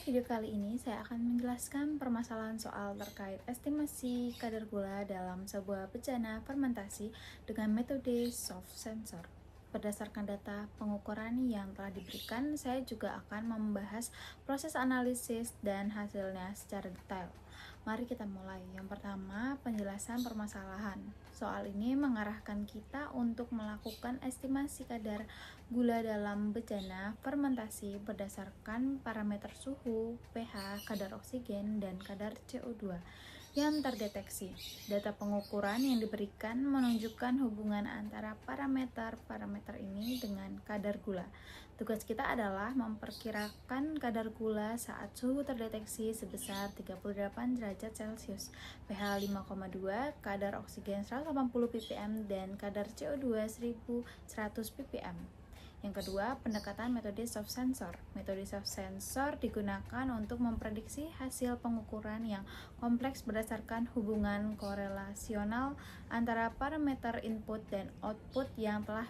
video kali ini saya akan menjelaskan permasalahan soal terkait estimasi kadar gula dalam sebuah bejana fermentasi dengan metode soft sensor. Berdasarkan data pengukuran yang telah diberikan, saya juga akan membahas proses analisis dan hasilnya secara detail. Mari kita mulai. Yang pertama, penjelasan permasalahan. Soal ini mengarahkan kita untuk melakukan estimasi kadar gula dalam bejana fermentasi berdasarkan parameter suhu, pH, kadar oksigen, dan kadar CO2 yang terdeteksi. Data pengukuran yang diberikan menunjukkan hubungan antara parameter ini dengan kadar gula. Tugas kita adalah memperkirakan kadar gula saat suhu terdeteksi sebesar 38 derajat Celcius, pH 5,2, kadar oksigen 180 ppm, dan kadar CO2 1100 ppm. Yang kedua, pendekatan metode soft sensor. Metode soft sensor digunakan untuk memprediksi hasil pengukuran yang kompleks berdasarkan hubungan korelasional antara parameter input dan output yang telah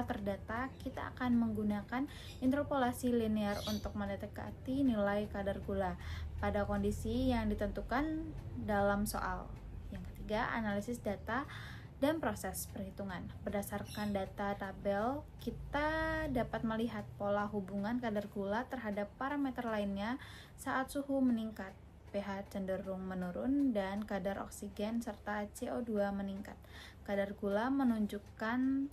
terdata. Kita akan menggunakan interpolasi linear untuk mendekati nilai kadar gula pada kondisi yang ditentukan dalam soal. Yang ketiga, analisis data dan proses perhitungan. Berdasarkan data tabel, kita dapat melihat pola hubungan kadar gula terhadap parameter lainnya saat suhu meningkat, pH cenderung menurun, dan kadar oksigen serta CO2 meningkat. Kadar gula menunjukkan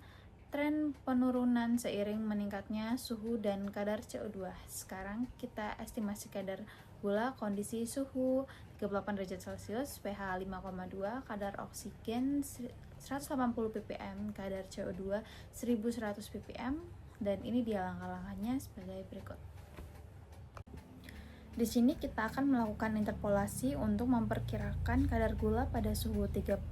tren penurunan seiring meningkatnya suhu dan kadar CO2. Sekarang kita estimasi kadar gula kondisi suhu 38 derajat Celcius, pH 5,2, kadar oksigen 180 ppm, kadar CO2 1100 ppm, dan ini dia langkah-langkahnya sebagai berikut. Di sini kita akan melakukan interpolasi untuk memperkirakan kadar gula pada suhu 38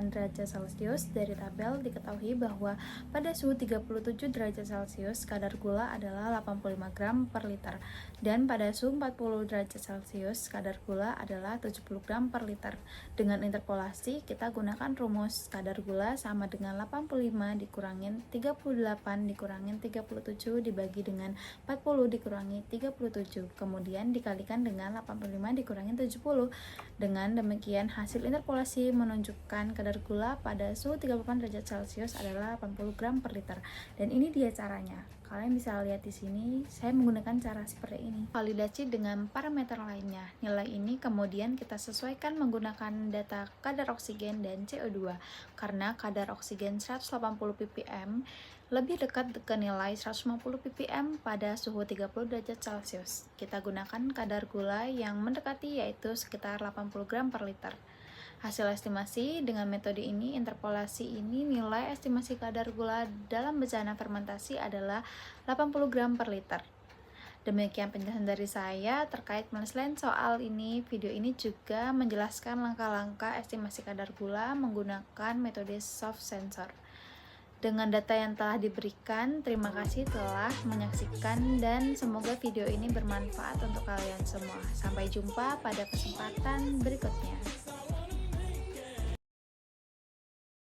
derajat Celcius. Dari tabel diketahui bahwa pada suhu 37 derajat Celcius kadar gula adalah 85 gram per liter, dan pada suhu 40 derajat Celcius kadar gula adalah 70 gram per liter. Dengan interpolasi, kita gunakan rumus kadar gula sama dengan 85 dikurangin 38 dikurangin 37 dibagi dengan 40 dikurangi 37, kemudian dikalikan dengan 85 dikurangi 70. Dengan demikian, hasil interpolasi menunjukkan kadar gula pada suhu 38 derajat Celcius adalah 80 gram per liter. Dan ini dia caranya. Kalian bisa lihat di sini, saya menggunakan cara seperti ini. Validasi dengan parameter lainnya. Nilai ini kemudian kita sesuaikan menggunakan data kadar oksigen dan CO2. Karena kadar oksigen 180 ppm lebih dekat ke nilai 150 ppm pada suhu 30 derajat Celcius. Kita gunakan kadar gula yang mendekati, yaitu sekitar 80 gram per liter. Hasil estimasi dengan metode ini, interpolasi ini, nilai estimasi kadar gula dalam bejana fermentasi adalah 80 gram per liter. Demikian penjelasan dari saya terkait penyelesaian soal ini. Video ini juga menjelaskan langkah-langkah estimasi kadar gula menggunakan metode soft sensor. Dengan data yang telah diberikan, terima kasih telah menyaksikan dan semoga video ini bermanfaat untuk kalian semua. Sampai jumpa pada kesempatan berikutnya.